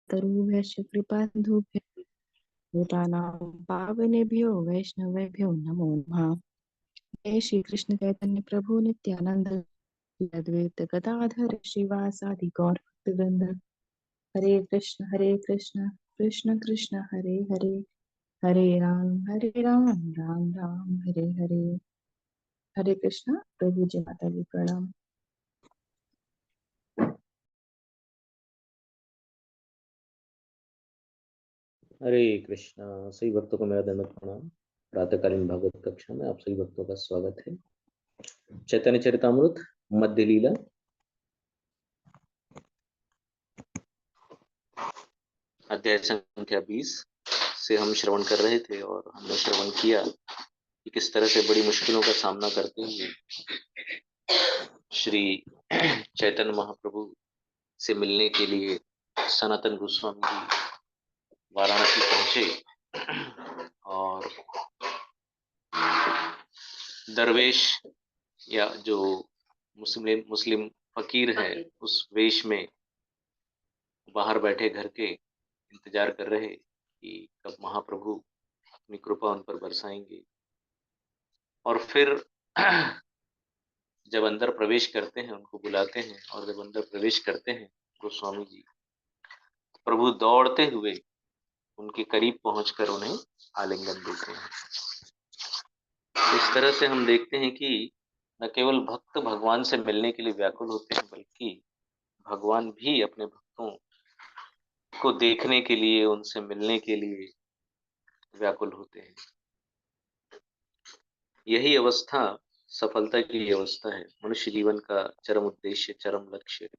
तरुभ्यश्च कृपान्धुभ्यः भूतानां पावनेभ्यो वैष्णवेभ्यो नमो नमः। जय श्री कृष्ण चैतन्य प्रभु नित्यानंद श्री अद्वैत गदाधर श्रीवासादि गौर भक्तवृंद। हरे कृष्ण कृष्ण कृष्ण हरे हरे, हरे राम राम राम हरे हरे। हरे कृष्णा। प्रभु जी माता जी प्रणाम। हरे कृष्णा। सभी भक्तों को मेरा दंडवत प्रणाम। प्रातःकालीन भागवत कक्षा में आप सभी भक्तों का स्वागत है। चैतन्य चरितामृत मध्य लीला अध्याय संख्या 20 से हम श्रवण कर रहे थे और हमने श्रवण किया कि किस तरह से बड़ी मुश्किलों का सामना करते हुए श्री चैतन्य महाप्रभु से मिलने के लिए सनातन गोस्वामी जी वाराणसी पहुंचे और दरवेश या जो मुस्लिम फकीर है उस वेश में बाहर बैठे घर के इंतजार कर रहे कि कब महाप्रभु अपनी कृपा उन पर बरसाएंगे। और फिर जब अंदर प्रवेश करते हैं उनको बुलाते हैं और जब अंदर प्रवेश करते हैं गोस्वामी जी प्रभु दौड़ते हुए उनके करीब पहुंचकर उन्हें आलिंगन देते हैं। इस तरह से हम देखते हैं कि न केवल भक्त भगवान से मिलने के लिए व्याकुल होते हैं बल्कि भगवान भी अपने भक्तों को देखने के लिए उनसे मिलने के लिए व्याकुल होते हैं। यही अवस्था सफलता की अवस्था है, मनुष्य जीवन का चरम उद्देश्य, चरम लक्ष्य,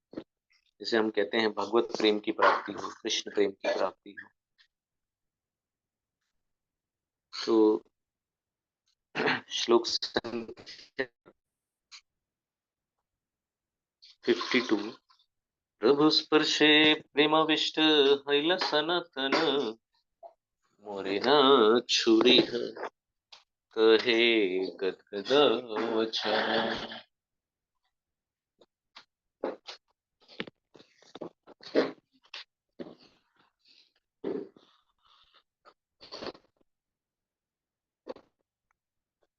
जिसे हम कहते हैं भगवत प्रेम की प्राप्ति हो, कृष्ण प्रेम की प्राप्ति हो। तो श्लोक संख्या 52। प्रभु स्पर्शे प्रेमाविष्ट हैल सनातन मोरे न छुरी कहे गदगद वचन।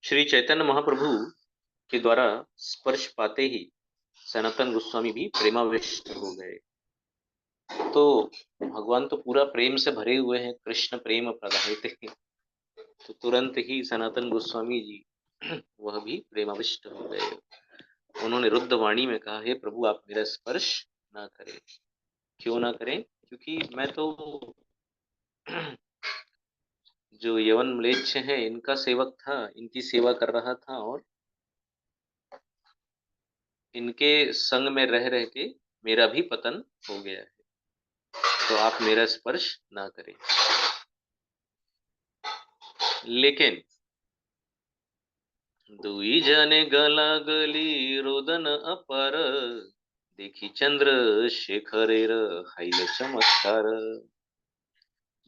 श्री चैतन्य महाप्रभु के द्वारा स्पर्श पाते ही सनातन गोस्वामी भी प्रेमाविष्ट हो गए। तो भगवान तो पूरा प्रेम से भरे हुए हैं, कृष्ण प्रेम प्रदायते, तो तुरंत ही सनातन गोस्वामी जी वह भी प्रेमाविष्ट हो गए। उन्होंने रुद्ध वाणी में कहा, हे प्रभु आप मेरा स्पर्श ना करें। क्यों ना करें? क्योंकि मैं तो जो यवन म्लेच्छ है इनका सेवक था, इनकी सेवा कर रहा था और इनके संग में रह रह के मेरा भी पतन हो गया है, तो आप मेरा स्पर्श ना करें। लेकिन दुई जने गला गली रोदन अपर देखी चंद्र शेखरेर हैल चमत्कार।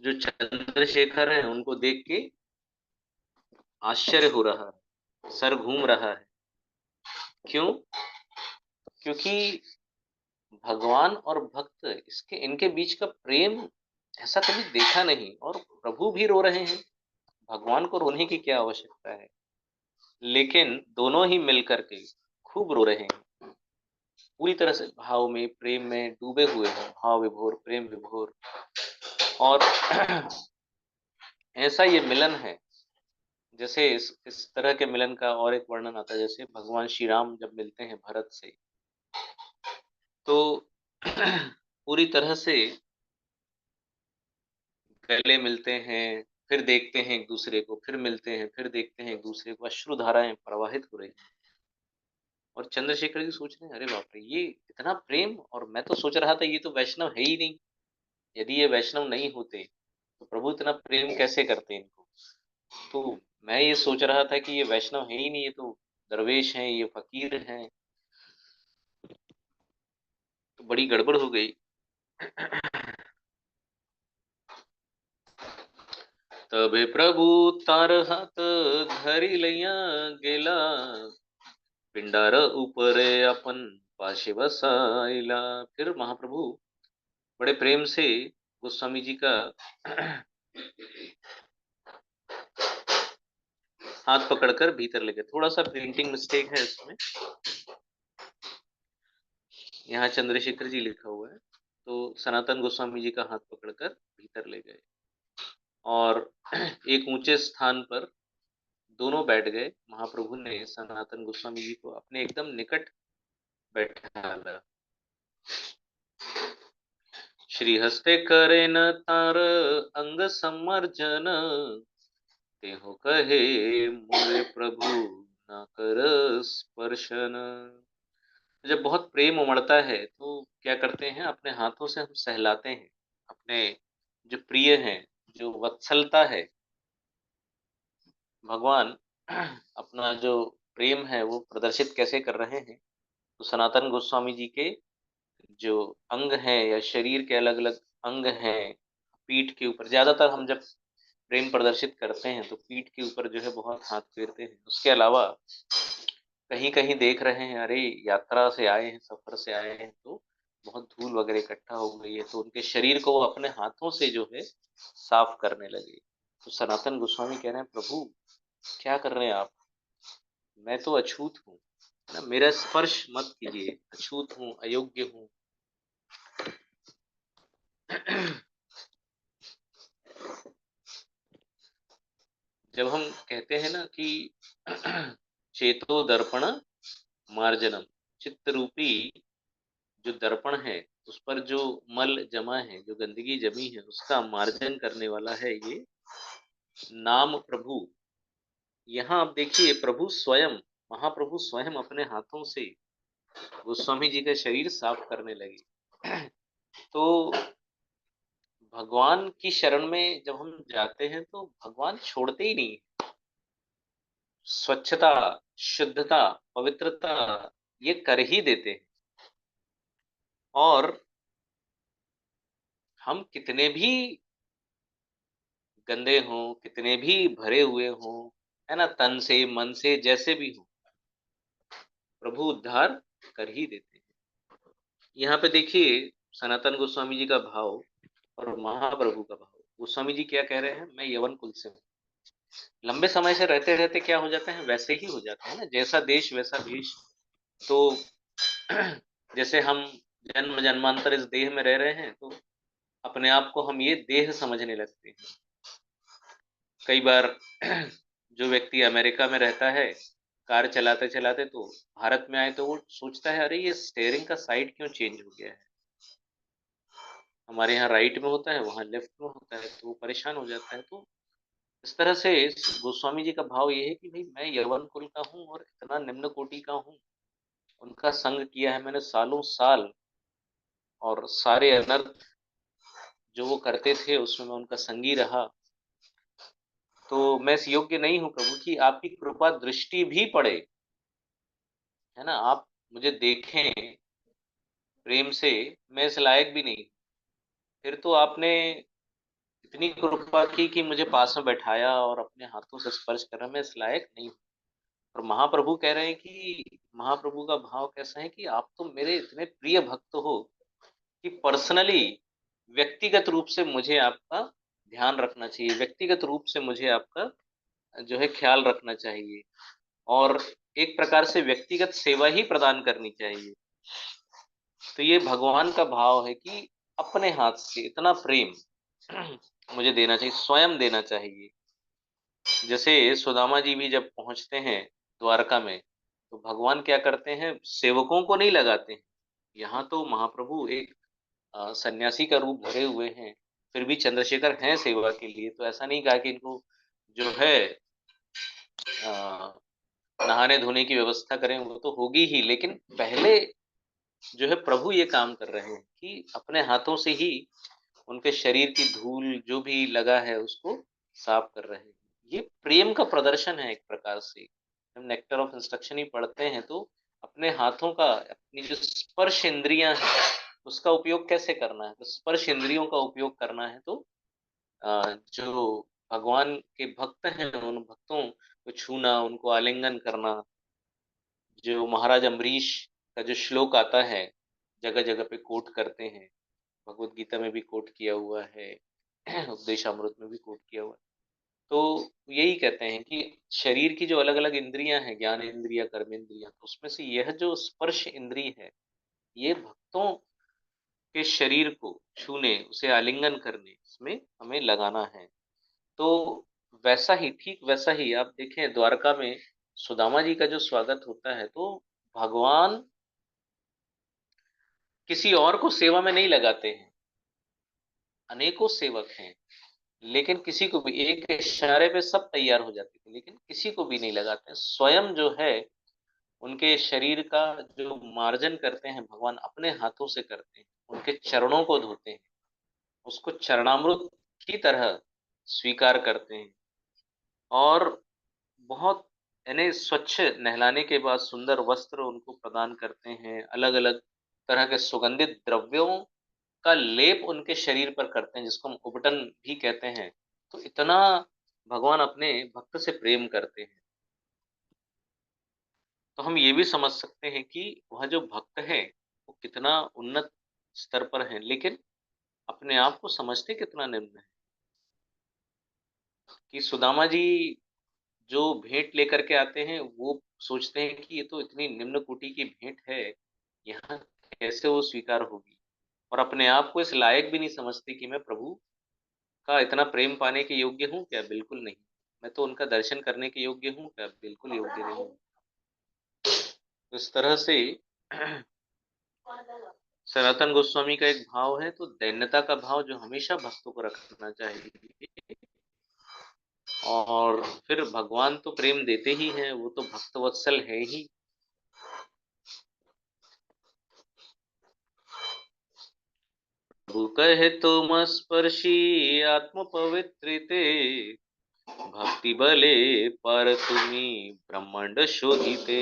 जो चंद्रशेखर है उनको देख के आश्चर्य हो रहा है, सर घूम रहा है। क्यों? क्योंकि भगवान और भक्त इनके बीच का प्रेम ऐसा कभी देखा नहीं, और प्रभु भी रो रहे हैं, भगवान को रोने की क्या आवश्यकता है। लेकिन दोनों ही मिलकर के खूब रो रहे हैं, पूरी तरह से भाव में, प्रेम में डूबे हुए हैं, भाव विभोर, प्रेम विभोर। और ऐसा ये मिलन है, जैसे इस तरह के मिलन का और एक वर्णन आता है, जैसे भगवान श्री राम जब मिलते हैं भरत से, तो पूरी तरह से गले मिलते हैं, फिर देखते हैं एक दूसरे को, फिर मिलते हैं, फिर देखते हैं एक दूसरे को, अश्रु धाराएं प्रवाहित हो रही हैं। और चंद्रशेखर जी सोच रहे हैं, अरे बाप रे, ये इतना प्रेम, और मैं तो सोच रहा था ये तो वैष्णव है ही नहीं, यदि ये वैष्णव नहीं होते तो प्रभु इतना प्रेम कैसे करते इनको। तो मैं ये सोच रहा था कि ये वैष्णव है ही नहीं, ये तो दरवेश हैं, ये फकीर हैं, तो बड़ी गड़बड़ हो गई। तबे प्रभु तार हाथ धरी लैया गेला पिंडार ऊपर अपन पाशे बसाइला। फिर महाप्रभु बड़े प्रेम से गोस्वामी जी का हाथ पकड़कर भीतर ले गए। थोड़ा सा प्रिंटिंग मिस्टेक है इसमें, यहाँ चंद्रशेखर जी लिखा हुआ है, तो सनातन गोस्वामी जी का हाथ पकड़कर भीतर ले गए और एक ऊंचे स्थान पर दोनों बैठ गए। महाप्रभु ने सनातन गोस्वामी जी को अपने एकदम निकट बैठाला। श्री हस्ते करे न तार अंग समर्जन, तेहो कहे मोरे प्रभु न कर स्पर्शन। जब बहुत प्रेम उमड़ता है तो क्या करते हैं, अपने हाथों से हम सहलाते हैं अपने जो प्रिय हैं, जो वत्सलता है। भगवान अपना जो प्रेम है वो प्रदर्शित कैसे कर रहे हैं, तो सनातन गोस्वामी जी के जो अंग हैं या शरीर के अलग अलग अंग हैं, पीठ के ऊपर ज्यादातर हम जब प्रेम प्रदर्शित करते हैं तो पीठ के ऊपर जो है बहुत हाथ फेरते हैं। उसके अलावा कहीं कहीं देख रहे हैं, अरे यात्रा से आए हैं, सफर से आए हैं, तो बहुत धूल वगैरह इकट्ठा हो गई है, तो उनके शरीर को वो अपने हाथों से जो है साफ करने लगे। तो सनातन गोस्वामी कह रहे हैं, प्रभु क्या कर रहे हैं आप, मैं तो अछूत हूँ, है ना, मेरा स्पर्श मत कीजिए, अछूत हूँ, अयोग्य हूँ। जब हम कहते हैं ना कि चेतो दर्पण मार्जनम, चित्त रूपी जो दर्पण है उस पर जो मल जमा है, जो गंदगी जमी है, उसका मार्जन करने वाला है ये नाम प्रभु। यहाँ आप देखिए, प्रभु स्वयं, महाप्रभु स्वयं अपने हाथों से गोस्वामी जी का शरीर साफ करने लगे। तो भगवान की शरण में जब हम जाते हैं तो भगवान छोड़ते ही नहीं। स्वच्छता, शुद्धता, पवित्रता ये कर ही देते हैं। और हम कितने भी गंदे हों, कितने भी भरे हुए हों, है ना, तन से मन से जैसे भी हो, प्रभु उद्धार कर ही देते हैं। यहाँ पे देखिए सनातन गोस्वामी जी का भाव और महाप्रभु का भाव। गोस्वामी जी क्या कह रहे हैं, मैं यवन कुल से हूँ। लंबे समय से रहते रहते क्या हो जाते हैं, वैसे ही हो जाते हैं ना, जैसा देश वैसा भेष। तो जैसे हम जन्म जन्मांतर इस देह में रह रहे हैं, तो अपने आप को हम ये देह समझने लगते हैं। कई बार जो व्यक्ति अमेरिका में रहता है, कार चलाते चलाते तो भारत में आए तो वो सोचता है, अरे ये स्टेयरिंग का साइड क्यों चेंज हो गया है, हमारे यहाँ राइट में होता है वहां लेफ्ट में होता है, तो वो परेशान हो जाता है। तो इस तरह से गोस्वामी जी का भाव ये है कि भाई मैं यवन कुल का हूँ और इतना निम्न कोटि का हूँ, उनका संग किया है मैंने सालों साल, और सारे अनर्थ जो वो करते थे उसमें मैं उनका संगी रहा। तो मैं इस योग्य नहीं हूँ प्रभु कि आपकी कृपा दृष्टि भी पड़े, है ना, आप मुझे देखें प्रेम से, मैं इस लायक भी नहीं। फिर तो आपने इतनी कृपा की कि मुझे पास में बैठाया और अपने हाथों से स्पर्श कर रहा, मैं इस लायक नहीं हूँ। और महाप्रभु कह रहे हैं कि महाप्रभु का भाव कैसा है कि आप तो मेरे इतने प्रिय भक्त हो कि पर्सनली, व्यक्तिगत रूप से मुझे आपका ध्यान रखना चाहिए, व्यक्तिगत रूप से मुझे आपका जो है ख्याल रखना चाहिए, और एक प्रकार से व्यक्तिगत सेवा ही प्रदान करनी चाहिए। तो ये भगवान का भाव है कि अपने हाथ से इतना प्रेम मुझे देना चाहिए, स्वयं देना चाहिए। जैसे सुदामा जी भी जब पहुंचते हैं द्वारका में, तो भगवान क्या करते हैं, सेवकों को नहीं लगाते हैं। यहाँ तो महाप्रभु एक सन्यासी का रूप धरे हुए हैं, फिर भी चंद्रशेखर हैं सेवा के लिए, तो ऐसा नहीं कहा कि इनको जो है नहाने धोने की व्यवस्था करें, वो तो होगी ही, लेकिन पहले जो है प्रभु ये काम कर रहे हैं कि अपने हाथों से ही उनके शरीर की धूल जो भी लगा है उसको साफ कर रहे हैं। ये प्रेम का प्रदर्शन है एक प्रकार से। हम नेक्टर ऑफ इंस्ट्रक्शन ही पढ़ते हैं तो अपने हाथों का, अपनी जो स्पर्श इंद्रियां हैं उसका उपयोग कैसे करना है, तो स्पर्श इंद्रियों का उपयोग करना है। तो जो भगवान के भक्त हैं उन भक्तों को छूना, उनको आलिंगन करना, जो महाराज अम्बरीश का जो श्लोक आता है, जगह जगह पे कोट करते हैं, भगवत गीता में भी कोट किया हुआ है, उपदेशामृत में भी कोट किया हुआ है। तो यही कहते हैं कि शरीर की जो अलग अलग इंद्रियां हैं, ज्ञान इंद्रिया, कर्म इंद्रिया, तो उसमें से यह जो स्पर्श इंद्रिय है, ये भक्तों के शरीर को छूने, उसे आलिंगन करने, इसमें हमें लगाना है। तो वैसा ही, ठीक वैसा ही आप देखें द्वारका में सुदामा जी का जो स्वागत होता है, तो भगवान किसी और को सेवा में नहीं लगाते हैं, अनेकों सेवक हैं, लेकिन किसी को भी एक इशारे पे सब तैयार हो जाते थे, लेकिन किसी को भी नहीं लगाते हैं। स्वयं जो है उनके शरीर का जो मार्जन करते हैं भगवान अपने हाथों से करते हैं, उनके चरणों को धोते हैं, उसको चरणामृत की तरह स्वीकार करते हैं, और बहुत यानी स्वच्छ नहलाने के बाद सुंदर वस्त्र उनको प्रदान करते हैं, अलग अलग तरह के सुगंधित द्रव्यों का लेप उनके शरीर पर करते हैं, जिसको हम उपटन भी कहते हैं। तो इतना भगवान अपने भक्त से प्रेम करते हैं। तो हम ये भी समझ सकते हैं कि वह जो भक्त है वो कितना उन्नत स्तर पर है, लेकिन अपने आप को समझते कितना निम्न है। कि सुदामा जी जो भेंट लेकर के आते हैं, वो सोचते हैं कि ये तो इतनी निम्न कोटि की भेंट है, यहाँ कैसे वो स्वीकार होगी, और अपने आप को इस लायक भी नहीं समझते कि मैं प्रभु का इतना प्रेम पाने के योग्य हूँ क्या? बिल्कुल नहीं। मैं तो उनका दर्शन करने के योग्य हूँ क्या? बिल्कुल योग्य नहीं हूँ। तो इस तरह से सनातन गोस्वामी का एक भाव है, तो दैन्यता का भाव जो हमेशा भक्तों को रखना चाहिए। और फिर भगवान तो प्रेम देते ही हैं, वो तो भक्त वत्सल है ही। प्रभु कहे तुम स्पर्शी आत्म पवित्रिते, भक्ति बले पर तुम्ही ब्रह्मांड शोधिते।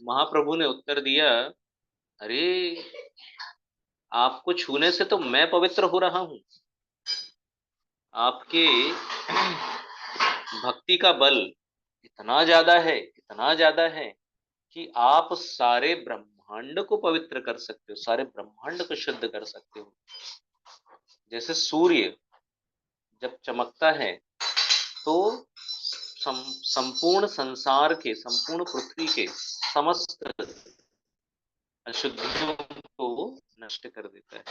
महाप्रभु ने उत्तर दिया, अरे आपको छूने से तो मैं पवित्र हो रहा हूँ। आपके भक्ति का बल इतना ज्यादा है, इतना ज्यादा है कि आप सारे ब्रह्मांड को पवित्र कर सकते हो, सारे ब्रह्मांड को शुद्ध कर सकते हो। जैसे सूर्य जब चमकता है तो संपूर्ण संसार के, संपूर्ण पृथ्वी के समस्त अशुद्धियों को नष्ट कर देता है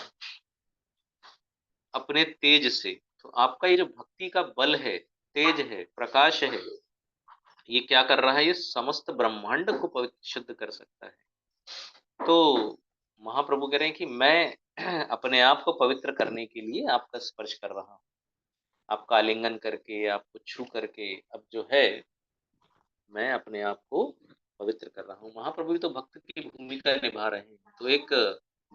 अपने तेज से। तो आपका ये जो भक्ति का बल है, तेज है, प्रकाश है, ये क्या कर रहा है? ये समस्त ब्रह्मांड को पवित्र शुद्ध कर सकता है। तो महाप्रभु कह रहे हैं कि मैं अपने आप को पवित्र करने के लिए आपका स्पर्श कर रहा हूँ, आपका आलिंगन करके, आपको छू करके, अब जो है मैं अपने आप को पवित्र कर रहा हूँ। महाप्रभु भी तो भक्त की भूमिका निभा रहे हैं। तो एक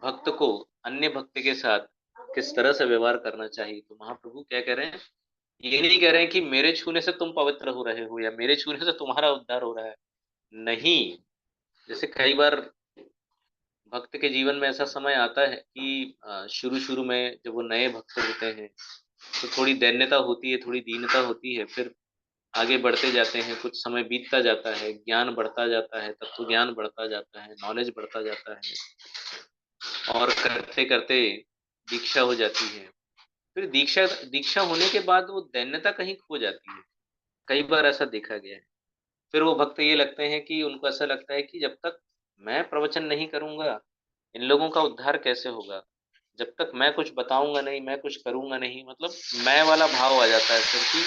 भक्त को अन्य भक्त के साथ किस तरह से व्यवहार करना चाहिए, तो महाप्रभु क्या कह रहे हैं? ये नहीं कह रहे हैं कि मेरे छूने से तुम पवित्र हो रहे हो या मेरे छूने से तुम्हारा उद्धार हो रहा है। नहीं। जैसे कई बार भक्त के जीवन में ऐसा समय आता है कि शुरू शुरू में जब वो नए भक्त होते हैं तो थोड़ी दैन्यता होती है, थोड़ी दीनता होती है, फिर आगे बढ़ते जाते हैं, कुछ समय बीतता जाता है, ज्ञान बढ़ता जाता है, तत्व ज्ञान बढ़ता जाता है, नॉलेज बढ़ता जाता है, और करते करते दीक्षा हो जाती है। फिर दीक्षा दीक्षा होने के बाद वो दैन्यता कहीं खो जाती है। कई बार ऐसा देखा गया है। फिर वो भक्त ये लगते हैं कि उनको ऐसा लगता है कि जब तक मैं प्रवचन नहीं करूंगा इन लोगों का उद्धार कैसे होगा, जब तक मैं कुछ बताऊंगा नहीं, मैं कुछ करूंगा नहीं, मतलब मैं वाला भाव आ जाता है फिर कि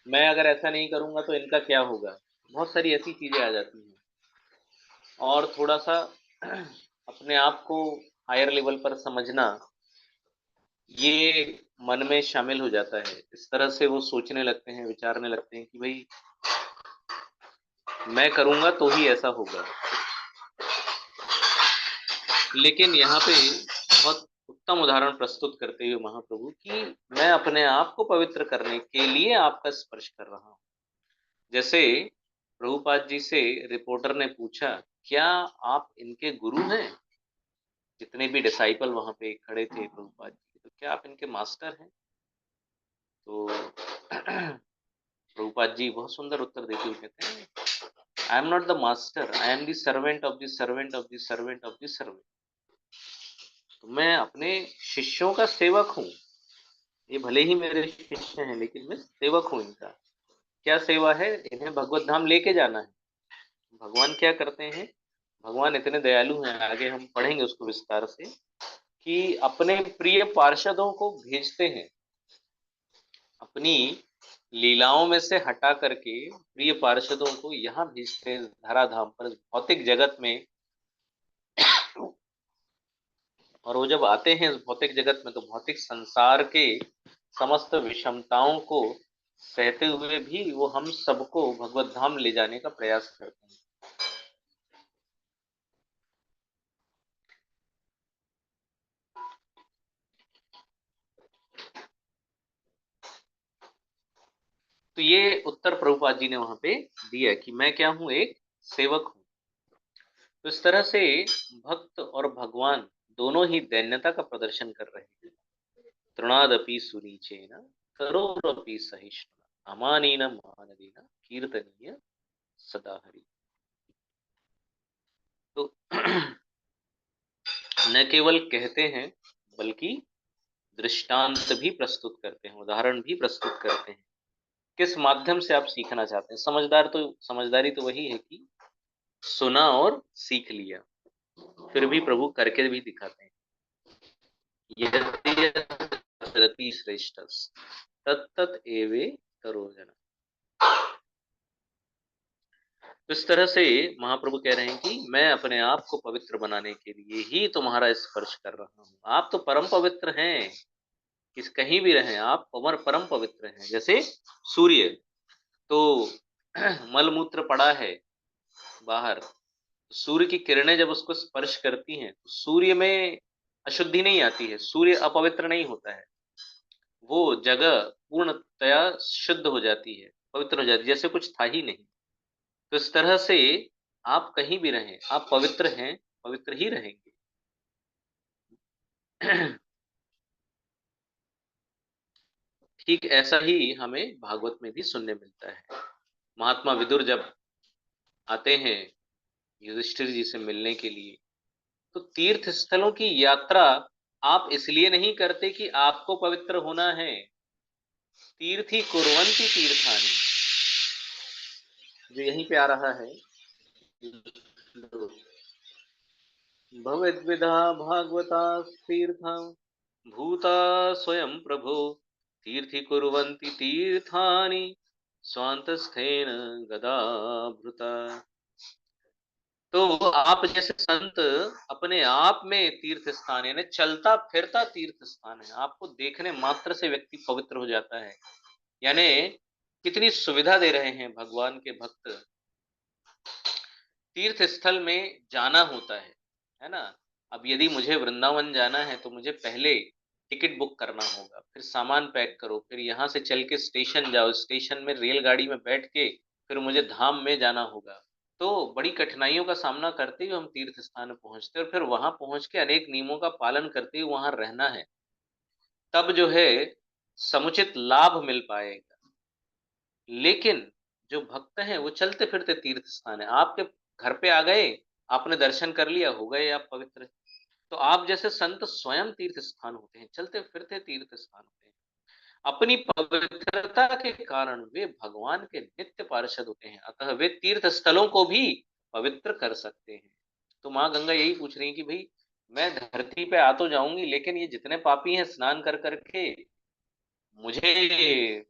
मैं अगर ऐसा नहीं करूंगा तो इनका क्या होगा। बहुत सारी ऐसी चीजें आ जाती हैं। और थोड़ा सा अपने आप को हायर लेवल पर समझना, ये मन में शामिल हो जाता है। इस तरह से वो सोचने लगते हैं, विचारने लगते हैं कि भाई मैं करूंगा तो ही ऐसा होगा। लेकिन यहाँ पे बहुत उत्तम उदाहरण प्रस्तुत करते हुए महाप्रभु कि मैं अपने आप को पवित्र करने के लिए आपका स्पर्श कर रहा हूँ। जैसे प्रभुपाद जी से रिपोर्टर ने पूछा, क्या आप इनके गुरु हैं? जितने भी डिसाइपल वहां पे खड़े थे प्रभुपाद जी, तो क्या आप इनके मास्टर हैं? तो प्रभुपाद जी बहुत सुंदर उत्तर देते हुए कहते हैं, I am not the master, I am the servant of the servant of the servant of the servant. तो मैं अपने शिष्यों का सेवक हूँ। ये भले ही मेरे शिष्य हैं, लेकिन मैं सेवक हूँ इनका। क्या सेवा है? इन्हें भगवत धाम लेके जाना है। भगवान क्या करते हैं? भगवान इतने दयालु हैं, आगे हम पढ़ेंगे उसको विस्तार से, कि अपने प्रिय पार्षदों को भेजते हैं, अपनी लीलाओं में से हटा करके प्रिय पार्षदों को यहाँ भेजते हैं धराधाम पर, भौतिक जगत में। और वो जब आते हैं इस भौतिक जगत में, तो भौतिक संसार के समस्त विषमताओं को सहते हुए भी वो हम सबको भगवत धाम ले जाने का प्रयास करते हैं। तो ये उत्तर प्रभुपाद जी ने वहां पे दिया कि मैं क्या हूं? एक सेवक हूं। तो इस तरह से भक्त और भगवान दोनों ही दैन्यता का प्रदर्शन कर रहे हैं। तृणादपि सुनीचेन करोरपि सहिष्णुना अमानेन मानदेन कीर्तनीय सदा हरि। तो न केवल कहते हैं, बल्कि दृष्टांत भी प्रस्तुत करते हैं, उदाहरण भी प्रस्तुत करते हैं। किस माध्यम से आप सीखना चाहते हैं? समझदारी तो वही है कि सुना और सीख लिया, फिर भी प्रभु करके भी दिखाते हैं। यदि श्रेष्ठ तत्त एवे करो जना। तो इस तरह से महाप्रभु कह रहे हैं कि मैं अपने आप को पवित्र बनाने के लिए ही तुम्हारा स्पर्श कर रहा हूँ। आप तो परम पवित्र हैं, किस कहीं भी रहें आप परम पवित्र हैं। जैसे सूर्य, तो मलमूत्र पड़ा है बाहर, सूर्य की किरणें जब उसको स्पर्श करती हैं तो सूर्य में अशुद्धि नहीं आती है, सूर्य अपवित्र नहीं होता है, वो जगह पूर्णतया शुद्ध हो जाती है, पवित्र हो जाती है, जैसे कुछ था ही नहीं। तो इस तरह से आप कहीं भी रहें, आप पवित्र हैं, पवित्र ही रहेंगे। ठीक ऐसा ही हमें भागवत में भी सुनने मिलता है। महात्मा विदुर जब आते हैं युधिष्ठिर जी से मिलने के लिए, तो तीर्थ स्थलों की यात्रा आप इसलिए नहीं करते कि आपको पवित्र होना है। तीर्थी कुर्वन्ति तीर्थानि, जो यहीं पे आ रहा है, भवेद्विधा भागवता तीर्था भूता स्वयं प्रभो तीर्थी कुर्वन्ति तीर्थानि स्वान्तस्थेन गदाभृता। तो आप जैसे संत अपने आप में तीर्थ स्थान, यानी चलता फिरता तीर्थ स्थान है, आपको देखने मात्र से व्यक्ति पवित्र हो जाता है। यानी कितनी सुविधा दे रहे हैं भगवान के भक्त। तीर्थ स्थल में जाना होता है ना। अब यदि मुझे वृंदावन जाना है तो मुझे पहले टिकट बुक करना होगा, फिर सामान पैक करो, फिर यहाँ से चल के स्टेशन जाओ, स्टेशन में रेलगाड़ी में बैठ के फिर मुझे धाम में जाना होगा। तो बड़ी कठिनाइयों का सामना करते हुए हम तीर्थ स्थान पहुंचते हैं, और फिर वहां पहुंच के अनेक नियमों का पालन करते हुए वहां रहना है, तब जो है समुचित लाभ मिल पाएगा। लेकिन जो भक्त हैं वो चलते फिरते तीर्थ स्थान है, आपके घर पे आ गए, आपने दर्शन कर लिया, हो गए आप पवित्र। तो आप जैसे संत स्वयं तीर्थ स्थान होते हैं, चलते फिरते तीर्थ स्थान होते हैं। अपनी पवित्रता के कारण वे भगवान के नित्य पार्षद होते हैं, अतः वे तीर्थ स्थलों को भी पवित्र कर सकते हैं। तो माँ गंगा यही पूछ रही है कि भाई मैं धरती पे आ तो जाऊंगी, लेकिन ये जितने पापी हैं स्नान कर करके मुझे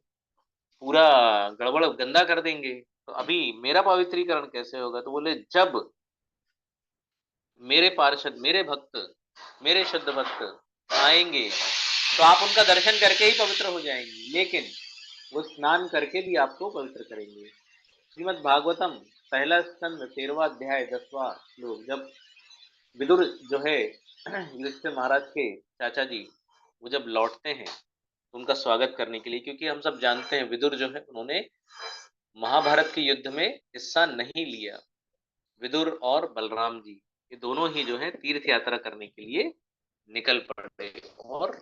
पूरा गड़बड़ गंदा कर देंगे, तो अभी मेरा पवित्रीकरण कैसे होगा? तो बोले जब मेरे पार्षद, मेरे भक्त, मेरे शुद्ध भक्त आएंगे तो आप उनका दर्शन करके ही पवित्र हो जाएंगे, लेकिन वो स्नान करके भी आपको पवित्र करेंगे। श्रीमद् भागवतम पहला स्कंद 13वां अध्याय 10वां श्लोक, जब विदुर जो है युधिष्ठिर महाराज के चाचा जी, वो जब लौटते हैं उनका स्वागत करने के लिए, क्योंकि हम सब जानते हैं विदुर जो है उन्होंने महाभारत के युद्ध में हिस्सा नहीं लिया। विदुर और बलराम जी ये दोनों ही जो है तीर्थ यात्रा करने के लिए निकल पड़े, और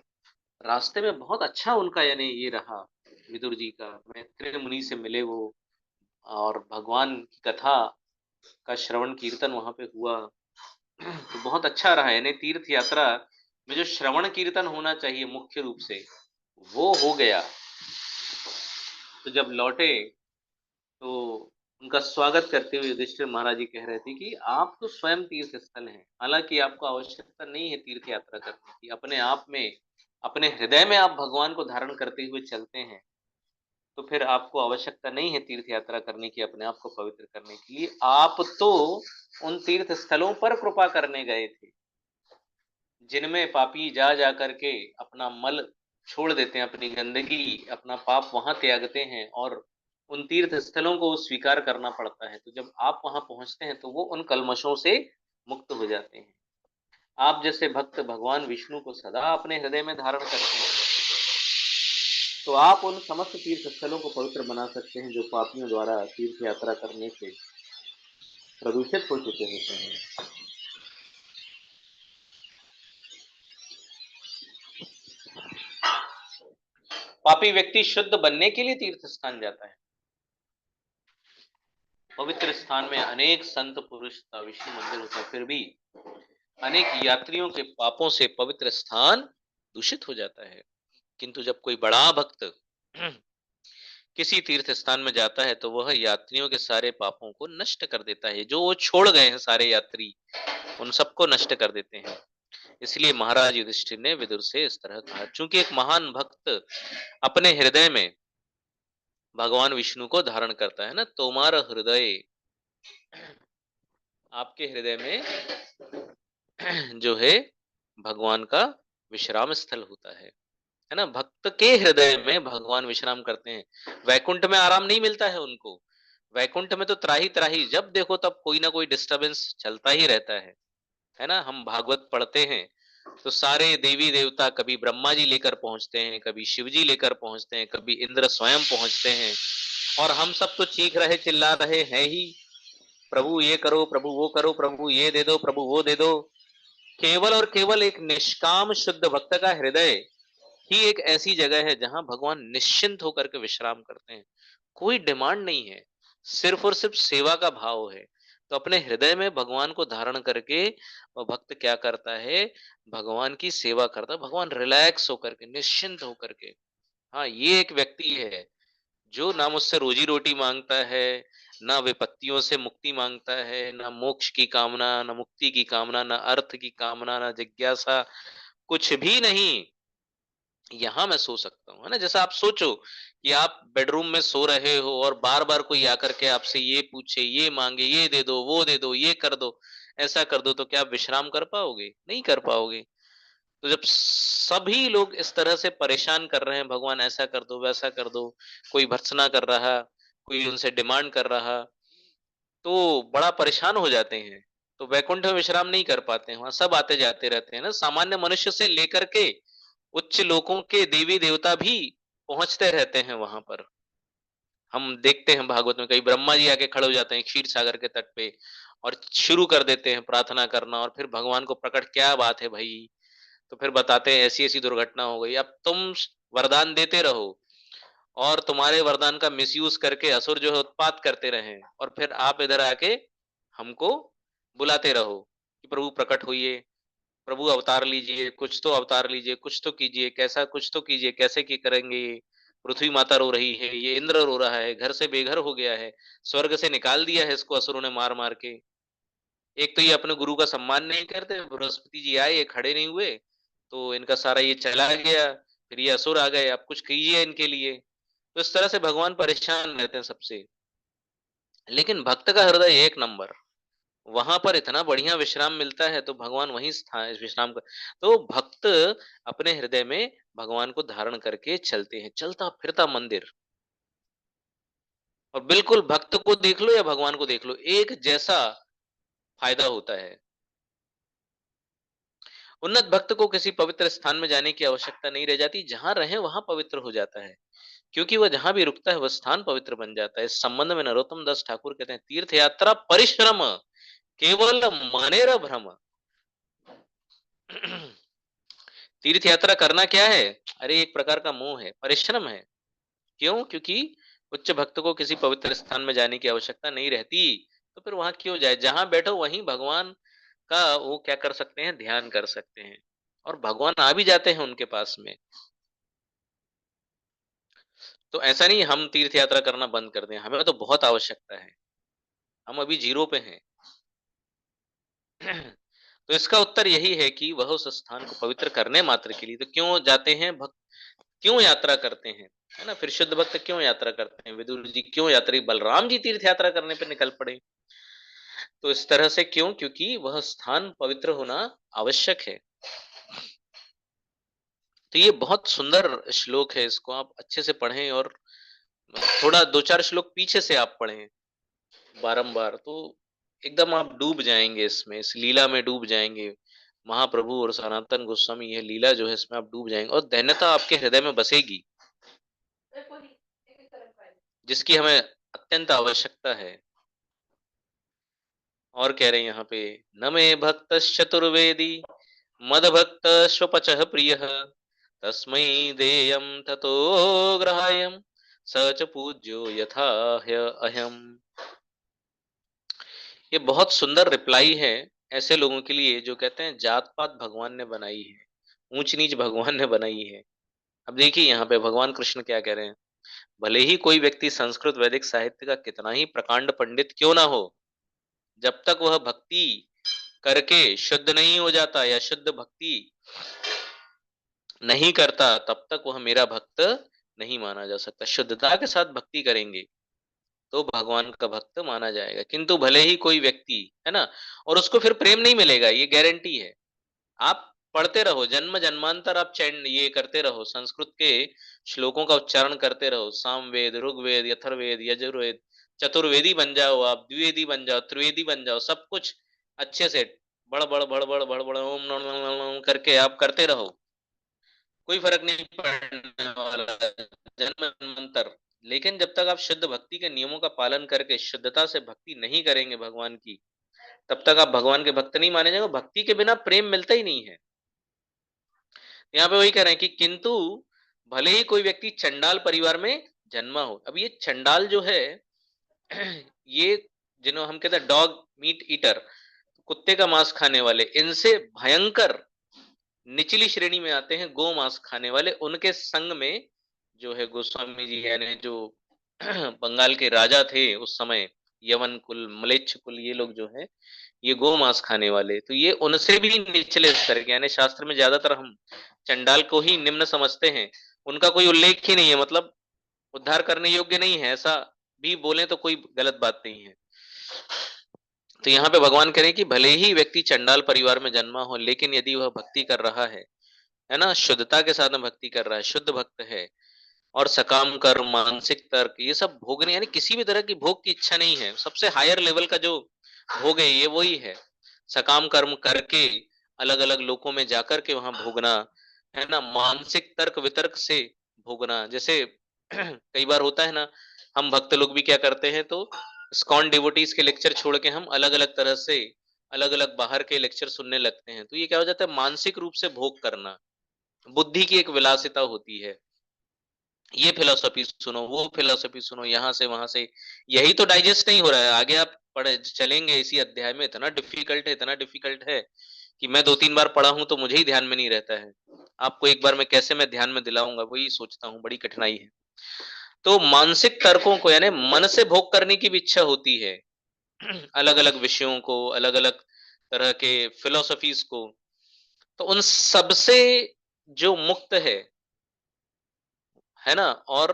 रास्ते में बहुत अच्छा उनका यानी ये रहा विदुर जी का, मैत्रेय मुनि से मिले वो, और भगवान की कथा का श्रवण कीर्तन वहां पे हुआ। तो बहुत अच्छा रहा। यानी तीर्थ यात्रा में जो श्रवण कीर्तन होना चाहिए मुख्य रूप से, वो हो गया। तो जब लौटे तो उनका स्वागत करते हुए युधिष्ठिर महाराज जी कह रहे थे कि आप तो स्वयं तीर्थ स्थल हैं, हालांकि आपको आवश्यकता नहीं है तीर्थ यात्रा करने की, अपने आप में, अपने हृदय में आप भगवान को धारण करते हुए चलते हैं, तो फिर आपको आवश्यकता नहीं है तीर्थ यात्रा करने की, अपने आप को पवित्र करने के लिए। आप तो उन तीर्थ स्थलों पर कृपा करने गए थे जिनमें पापी जा जा करके अपना मल छोड़ देते हैं, अपनी गंदगी, अपना पाप वहां त्यागते हैं, और उन तीर्थ स्थलों को स्वीकार करना पड़ता है। तो जब आप वहां पहुंचते हैं तो वो उन कलमशों से मुक्त हो जाते हैं। आप जैसे भक्त भगवान विष्णु को सदा अपने हृदय में धारण करते हैं, तो आप उन समस्त तीर्थ स्थलों को पवित्र बना सकते हैं जो पापियों द्वारा तीर्थ यात्रा करने से प्रदूषित हो चुके होते हैं। पापी व्यक्ति शुद्ध बनने के लिए तीर्थ स्थान जाता है। पवित्र स्थान में अनेक संत पुरुष का विष्णु मंदिर होता है, फिर भी अनेक यात्रियों के पापों से पवित्र स्थान दूषित हो जाता है। किंतु जब कोई बड़ा भक्त किसी तीर्थ स्थान में जाता है तो वह यात्रियों के सारे पापों को नष्ट कर देता है। जो वो छोड़ गए हैं सारे यात्री, उन सबको नष्ट कर देते हैं। इसलिए महाराज युधिष्ठिर ने विदुर से इस तरह कहा। चूंकि एक महान भक्त अपने हृदय में भगवान विष्णु को धारण करता है ना, तुम्हारा हृदय, आपके हृदय में जो है भगवान का विश्राम स्थल होता है ना। भक्त के हृदय में भगवान विश्राम करते हैं। वैकुंठ में आराम नहीं मिलता है उनको। वैकुंठ में तो त्राही त्राही, जब देखो तब कोई ना कोई डिस्टरबेंस चलता ही रहता है ना। हम भागवत पढ़ते हैं तो सारे देवी देवता, कभी ब्रह्मा जी लेकर पहुंचते हैं, कभी शिव जी लेकर पहुंचते हैं, कभी इंद्र स्वयं पहुंचते हैं, और हम सब तो चीख रहे चिल्ला रहे हैं ही, प्रभु ये करो, प्रभु वो करो, प्रभु ये दे दो, प्रभु वो दे दो। केवल और केवल एक निष्काम शुद्ध भक्त का हृदय ही एक ऐसी जगह है जहां भगवान निश्चिंत होकर के विश्राम करते हैं। कोई डिमांड नहीं है, सिर्फ और सिर्फ सेवा का भाव है। तो अपने हृदय में भगवान को धारण करके वह भक्त क्या करता है, भगवान की सेवा करता है। भगवान रिलैक्स होकर के, निश्चिंत होकर के। हाँ, ये एक व्यक्ति है जो ना मुझसे रोजी रोटी मांगता है, ना विपत्तियों से मुक्ति मांगता है, ना मोक्ष की कामना, ना मुक्ति की कामना, ना अर्थ की कामना, ना जिज्ञासा, कुछ भी नहीं। यहाँ मैं सो सकता हूँ, है ना। जैसा आप सोचो कि आप बेडरूम में सो रहे हो और बार बार कोई आकर के आपसे ये पूछे, ये मांगे, ये दे दो, वो दे दो, ये कर दो, ऐसा कर दो, तो क्या आप विश्राम कर पाओगे? नहीं कर पाओगे। तो जब सभी लोग इस तरह से परेशान कर रहे हैं, भगवान ऐसा कर दो, वैसा कर दो, कोई भर्त्सना कर रहा, कोई उनसे डिमांड कर रहा, तो बड़ा परेशान हो जाते हैं। तो वैकुंठ में विश्राम नहीं कर पाते हैं, वहां सब आते जाते रहते हैं ना। सामान्य मनुष्य से लेकर के उच्च लोकों के देवी देवता भी पहुंचते रहते हैं वहां पर। हम देखते हैं भागवत में, कई ब्रह्मा जी आके खड़े हो जाते हैं क्षीर सागर के तट पे और शुरू कर देते हैं प्रार्थना करना, और फिर भगवान को प्रकट, क्या बात है भाई, तो फिर बताते हैं ऐसी ऐसी दुर्घटना हो गई, अब तुम वरदान देते रहो और तुम्हारे वरदान का मिसयूज करके असुर जो है उत्पात करते रहे, और फिर आप इधर आके हमको बुलाते रहो कि प्रभु प्रकट होइए, प्रभु अवतार लीजिए, कुछ तो अवतार लीजिए, कुछ तो कीजिए, कैसा कुछ तो कीजिए, कैसे की करेंगे ये? पृथ्वी माता रो रही है, ये इंद्र रो रहा है, घर से बेघर हो गया है, स्वर्ग से निकाल दिया है इसको असुरों ने मार मार के। एक तो ये अपने गुरु का सम्मान नहीं करते, बृहस्पति जी आए, ये खड़े नहीं हुए, तो इनका सारा ये चला गया, फिर ये असुर आ गए, आप कुछ कीजिए इनके लिए। तो इस तरह से भगवान परेशान रहते हैं सबसे। लेकिन भक्त का हृदय एक नंबर, वहां पर इतना बढ़िया विश्राम मिलता है, तो भगवान वहीं स्थान विश्राम कर। तो भक्त अपने हृदय में भगवान को धारण करके चलते हैं, चलता फिरता मंदिर। और बिल्कुल भक्त को देख लो या भगवान को देख लो, एक जैसा फायदा होता है। उन्नत भक्त को किसी पवित्र स्थान में जाने की आवश्यकता नहीं रह जाती, जहां रहे वहां पवित्र हो जाता है, क्योंकि वह जहां भी रुकता है वह स्थान पवित्र बन जाता है। इस संबंध में नरोत्तम दास ठाकुर कहते हैं, तीर्थ यात्रा परिश्रम केवल मनेर भ्रम। तीर्थ यात्रा करना क्या है? अरे एक प्रकार का मोह है, परिश्रम है। क्यों? क्योंकि उच्च भक्त को किसी पवित्र स्थान में जाने की आवश्यकता नहीं रहती, तो फिर वहां क्यों जाए? जहां बैठो वहीं भगवान का वो क्या कर सकते हैं, ध्यान कर सकते हैं, और भगवान आ भी जाते हैं उनके पास में। तो ऐसा नहीं हम तीर्थ यात्रा करना बंद कर दें, हमें तो बहुत आवश्यकता है, हम अभी जीरो पे हैं। तो इसका उत्तर यही है कि वह उस स्थान को पवित्र करने मात्र के लिए तो क्यों जाते हैं भक्त, क्यों यात्रा करते हैं, है ना? फिर शुद्ध भक्त क्यों यात्रा करते हैं? विदुर जी क्यों यात्रा, बलराम जी तीर्थ यात्रा करने पर निकल पड़े। तो इस तरह से क्यों? क्योंकि वह स्थान पवित्र होना आवश्यक है। तो ये बहुत सुंदर श्लोक है, इसको आप अच्छे से पढ़ें, और थोड़ा दो चार श्लोक पीछे से आप पढ़ें बारंबार, तो एकदम आप डूब जाएंगे इसमें, इस लीला में डूब जाएंगे। महाप्रभु और सनातन गोस्वामी, यह लीला जो है इसमें आप डूब जाएंगे, और दैन्यता आपके हृदय में बसेगी, जिसकी हमें अत्यंत आवश्यकता है। और कह रहे हैं यहाँ पे, न मे भक्त चतुर्वेदी मद भक्त स्वपच प्रिय तस्मै देयम ततो ग्रहायम स च पूज्यो यथा अहम। ये बहुत सुंदर रिप्लाई है ऐसे लोगों के लिए जो कहते हैं जात पात भगवान ने बनाई है, ऊंच नीच भगवान ने बनाई है। अब देखिए यहाँ पे भगवान कृष्ण क्या कह रहे हैं, भले ही कोई व्यक्ति संस्कृत वैदिक साहित्य का कितना ही प्रकांड पंडित क्यों ना हो, जब तक वह भक्ति करके शुद्ध नहीं हो जाता या शुद्ध भक्ति नहीं करता, तब तक वह मेरा भक्त नहीं माना जा सकता। शुद्धता के साथ भक्ति करेंगे तो भगवान का भक्त माना जाएगा, किंतु भले ही कोई व्यक्ति, है ना, और उसको फिर प्रेम नहीं मिलेगा, ये गारंटी है। आप पढ़ते रहो, जन्म जन्मांतर आप चैन ये करते रहो, संस्कृत के श्लोकों का उच्चारण करते रहो, सामवेद, ऋग्वेद, यथुर्वेद, यजुर्वेद, चतुर्वेदी बन जाओ, आप द्विवेदी बन जाओ, त्रिवेदी बन जाओ, सब कुछ अच्छे से बड़ बड़ बड़ बड़ बड़ बड़ ओम नम नम नम नम करके आप करते रहो, कोई फर्क नहीं पड़ने वाला, जन्म जन्मांतर। लेकिन जब तक आप शुद्ध भक्ति के नियमों का पालन करके शुद्धता से भक्ति नहीं करेंगे भगवान की, तब तक आप भगवान के भक्त नहीं माने जाएंगे। भक्ति के बिना प्रेम मिलता ही नहीं है। यहाँ पे वही कह रहे हैं कि किंतु भले ही कोई व्यक्ति चंडाल परिवार में जन्मा हो। अब ये चंडाल जो है ये जिन्हों हम कहते हैं डॉग मीट ईटर, कुत्ते का मांस खाने वाले, इनसे भयंकर निचली श्रेणी में आते हैं गो मांस खाने वाले। उनके संग में जो है गोस्वामी जी, यानी जो बंगाल के राजा थे उस समय, यवन कुल, मलेच्छ कुल, ये लोग जो है ये गो मांस खाने वाले, तो ये उनसे भी निचले स्तर के, यानी शास्त्र में ज्यादातर हम चंडाल को ही निम्न समझते हैं, उनका कोई उल्लेख ही नहीं है, मतलब उद्धार करने योग्य नहीं है, ऐसा भी बोले तो कोई गलत बात नहीं है। तो यहाँ पे भगवान कह रहे हैं कि भले ही व्यक्ति चंडाल परिवार में जन्मा हो, लेकिन यदि वह भक्ति कर रहा है ना, शुद्धता के साथ में भक्ति कर रहा है, शुद्ध भक्त है, और सकाम कर्म, मानसिक तर्क, ये सब भोगने, यानी किसी भी तरह की भोग की इच्छा नहीं है, सबसे हायर लेवल का जो भोग है ये वही है, सकाम कर्म करके अलग अलग लोकों में जाकर के वहां भोगना, है ना, मानसिक तर्क वितर्क से भोगना। जैसे कई बार होता है ना, हम भक्त लोग भी क्या करते हैं, तो स्कॉन डिवोटीज के लेक्चर छोड़ के हम अलग अलग तरह से अलग अलग बाहर के लेक्चर सुनने लगते हैं, तो ये क्या हो जाता है, मानसिक रूप से भोग करना, बुद्धि की एक विलासिता होती है, ये फिलोसफी सुनो, वो फिलोसफी सुनो, यहाँ से वहां से, यही तो डाइजेस्ट नहीं हो रहा है। आगे आप पढ़े चलेंगे इसी अध्याय में, इतना डिफिकल्ट है, इतना डिफिकल्ट है कि मैं दो तीन बार पढ़ा हूं तो मुझे ही ध्यान में नहीं रहता है, आपको एक बार में कैसे मैं ध्यान में दिलाऊंगा, वही सोचता हूँ, बड़ी कठिनाई है। तो मानसिक तर्कों को, यानी मन से भोग करने की भी इच्छा होती है, अलग अलग विषयों को, अलग अलग तरह के फिलोसफीज को, तो उन सबसे जो मुक्त है ना, और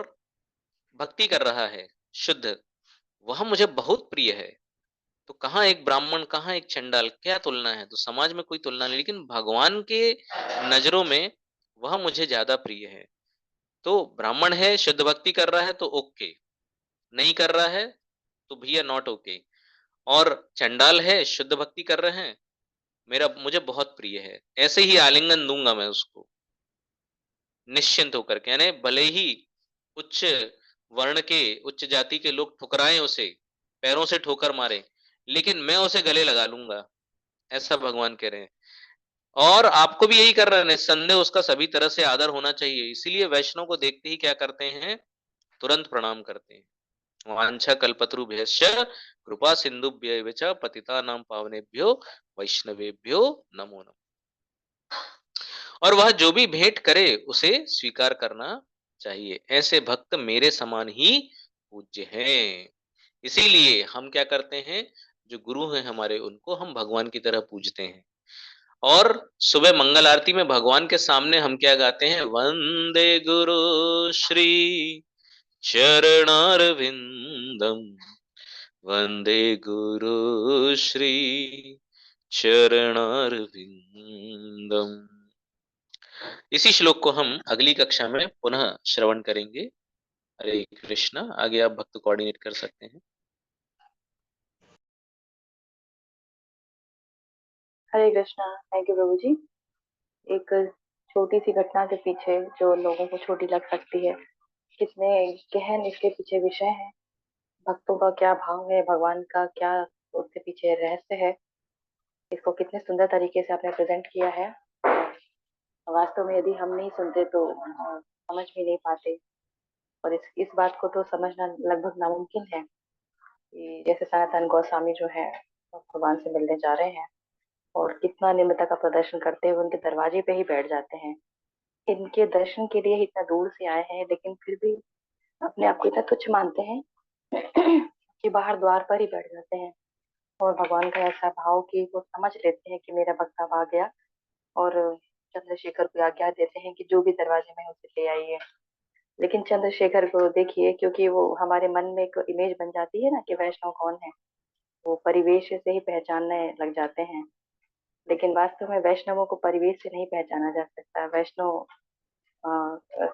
भक्ति कर रहा है शुद्ध, वह मुझे बहुत प्रिय है। तो कहाँ एक ब्राह्मण, कहाँ एक चंडाल, क्या तुलना है? तो समाज में कोई तुलना नहीं, लेकिन भगवान के नजरों में वह मुझे ज्यादा प्रिय है। तो ब्राह्मण है, शुद्ध भक्ति कर रहा है तो ओके, नहीं कर रहा है तो भैया नॉट ओके, और चंडाल है शुद्ध भक्ति कर रहे हैं, मेरा मुझे बहुत प्रिय है, ऐसे ही आलिंगन दूंगा मैं उसको निश्चिंत होकर के। यानी भले ही उच्च वर्ण के, उच्च जाति के लोग ठुकराएं उसे, पैरों से ठोकर मारे, लेकिन मैं उसे गले लगा लूंगा, ऐसा भगवान कह रहे हैं। और आपको भी यही कर रहे हैं, निस्संदेह उसका सभी तरह से आदर होना चाहिए। इसीलिए वैष्णव को देखते ही क्या करते हैं, तुरंत प्रणाम करते हैं। वांछा कल्पतरुभ्यश्च कृपा सिंधुभ्यैव च पतितानां पावनेभ्यो वैष्णवेभ्यो नमो नमः। और वह जो भी भेंट करे उसे स्वीकार करना चाहिए। ऐसे भक्त मेरे समान ही पूज्य हैं। इसीलिए हम क्या करते हैं, जो गुरु हैं हमारे, उनको हम भगवान की तरह पूजते हैं। और सुबह मंगल आरती में भगवान के सामने हम क्या गाते हैं, वंदे गुरु श्री चरणारविंदम, वंदे गुरु श्री चरणारविंदम। इसी श्लोक को हम अगली कक्षा में पुनः श्रवण करेंगे। हरे कृष्णा। आगे आप भक्त कोऑर्डिनेट कर सकते हैं। हरे कृष्णा। थैंक यू प्रभु जी। एक छोटी सी घटना के पीछे जो लोगों को छोटी लग सकती है, कितने गहन इसके पीछे विषय है, भक्तों का क्या भाव है, भगवान का क्या उसके पीछे रहस्य है, इसको कितने सुंदर तरीके से आपने प्रेजेंट किया है। वास्तव में यदि हम नहीं सुनते तो समझ भी नहीं पाते, और इस बात को तो समझना लगभग नामुमकिन है कि जैसे सनातन गोस्वामी जो है वो भगवान से मिलने जा रहे हैं और कितना निम्रता का प्रदर्शन करते हुए उनके दरवाजे पे ही बैठ जाते हैं। इनके दर्शन के लिए इतना दूर से आए हैं, लेकिन फिर भी अपने आप को इतना तुच्छ मानते हैं कि बाहर द्वार पर ही बैठ जाते हैं। और भगवान का ऐसा भाव कि वो समझ लेते हैं कि मेरा भक्त अब आ गया, और चंद्रशेखर को आज्ञा देते हैं कि जो भी दरवाजे में है उसे ले आइए। लेकिन चंद्रशेखर को देखिए, क्योंकि वो हमारे मन में एक इमेज बन जाती है ना कि वैष्णव कौन है, वो परिवेश से ही पहचानने लग जाते हैं। लेकिन वास्तव में वैष्णवों को परिवेश से नहीं पहचाना जा सकता। वैष्णव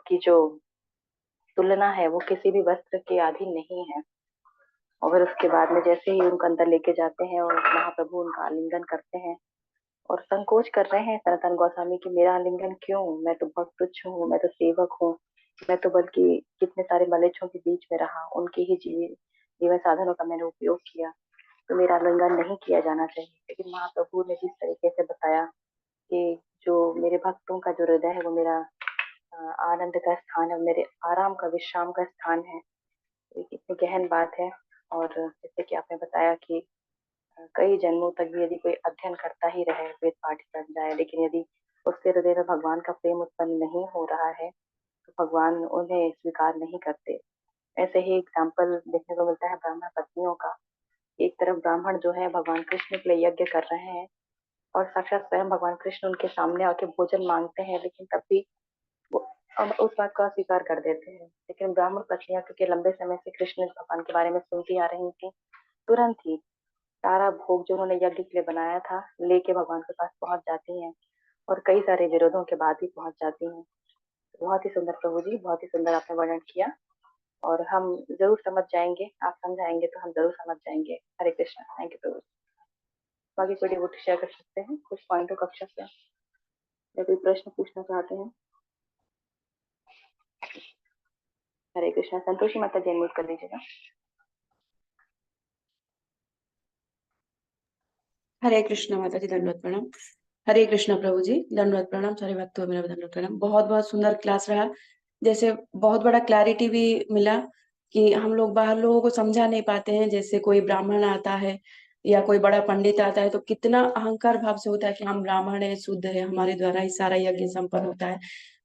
की जो तुलना है वो किसी भी वस्त्र के अधीन नहीं है। और उसके बाद में जैसे ही उनको अंदर लेके जाते हैं और महाप्रभु उनका आलिंगन करते हैं और संकोच कर रहे हैं सनातन गोस्वामी की, मेरा आलिंगन क्यों, मैं तो बहुत तुच्छ हूँ, मैं तो सेवक हूँ, मैं तो बल्कि कितने सारे मलेच्छों के बीच में रहा, उनके ही जीवन साधनों का मैंने उपयोग किया, तो मेरा आलिंगन नहीं किया जाना चाहिए। लेकिन महाप्रभु ने जिस तरीके से बताया कि जो मेरे भक्तों का जो हृदय है वो मेरा आनंद का स्थान है, मेरे आराम का विश्राम का स्थान है, ये कितनी गहन बात है। और जैसे कि आपने बताया कि कई जन्मों तक भी यदि कोई अध्ययन करता ही रहे, वेद पाठ बन जाए, लेकिन यदि उसके हृदय में भगवान का प्रेम उत्पन्न नहीं हो रहा है तो भगवान उन्हें स्वीकार नहीं करते। ऐसे ही एग्जाम्पल देखने को मिलता है ब्राह्मण पत्नियों का। एक तरफ ब्राह्मण जो है भगवान कृष्ण के लिए यज्ञ कर रहे हैं और साक्षात स्वयं भगवान कृष्ण उनके सामने आके भोजन मांगते हैं, लेकिन तब भी वो अब उस बात को अस्वीकार कर देते हैं। लेकिन ब्राह्मण पत्नियां, क्योंकि लंबे समय से कृष्ण भगवान के बारे में सुनती आ रही थी, तुरंत ही सारा भोग जो उन्होंने यज्ञ के लिए बनाया था लेके भगवान के पास पहुंच जाती हैं, और कई सारे विरोधों के बाद ही पहुंच जाती हैं। बहुत ही सुंदर प्रभु जी, बहुत ही सुंदर आपने वर्णन किया, और हम जरूर समझ जाएंगे, आप समझाएंगे तो हम जरूर समझ जाएंगे। हरे कृष्णा। थैंक यू प्रभु जी। बाकी कोई डिवोटी शेयर कर सकते हैं कुछ पॉइंटों कक्षा से, या कोई प्रश्न पूछना चाहते हैं। हरे कृष्णा। संतोषी माता जी अनम्यूट कर लीजिएगा। हरे कृष्णा माता जी, दंडवत प्रणाम। हरे कृष्णा प्रभु जी, दंडवत प्रणाम। सारे भक्तों को मेरा दंडवत प्रणाम। बहुत बहुत सुंदर क्लास रहा। जैसे बहुत बड़ा क्लैरिटी भी मिला कि हम लोग बाहर लोगों को समझा नहीं पाते हैं। जैसे कोई ब्राह्मण आता है या कोई बड़ा पंडित आता है तो कितना अहंकार भाव से होता है कि हम ब्राह्मण है, शुद्ध है, हमारे द्वारा ही सारा यज्ञ संपन्न होता है।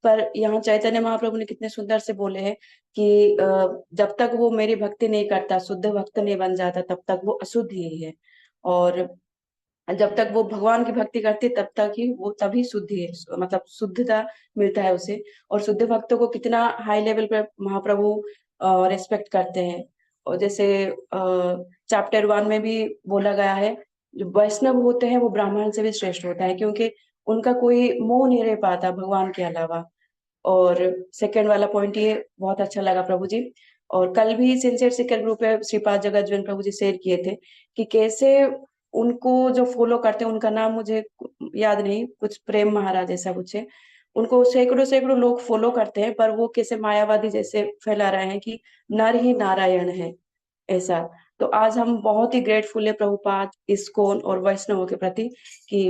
पर यहाँ चैतन्य महाप्रभु ने कितने सुंदर से बोले हैं कि जब तक वो मेरी भक्ति नहीं करता, शुद्ध भक्त नहीं बन जाता, तब तक वो अशुद्ध ही है। और जब तक वो भगवान की भक्ति करते तब तक ही वो तभी शुद्धि है, मतलब शुद्धता मिलता है उसे। और शुद्ध भक्तों को कितना हाई लेवल पर महाप्रभु रेस्पेक्ट करते हैं। और जैसे चैप्टर 1 में भी बोला गया है, जो वैष्णव होते हैं वो ब्राह्मण से भी श्रेष्ठ होता है, क्योंकि उनका कोई मोह नहीं रह पाता भगवान के अलावा। और सेकंड वाला पॉइंट ये बहुत अच्छा लगा प्रभु जी। और कल भी सिंसियर सीकर ग्रुप पे श्रीपाद जगत जीवन प्रभु जी शेयर किए थे कि कैसे उनको जो फॉलो करते हैं, उनका नाम मुझे याद नहीं, कुछ प्रेम महाराज ऐसा कुछ है, उनको सैकड़ों सैकड़ों लोग फॉलो करते हैं, पर वो कैसे मायावादी जैसे फैला रहे हैं कि नर ही नारायण है ऐसा। तो आज हम बहुत ही ग्रेटफुल है प्रभुपाद, इस्कॉन और वैष्णवों के प्रति कि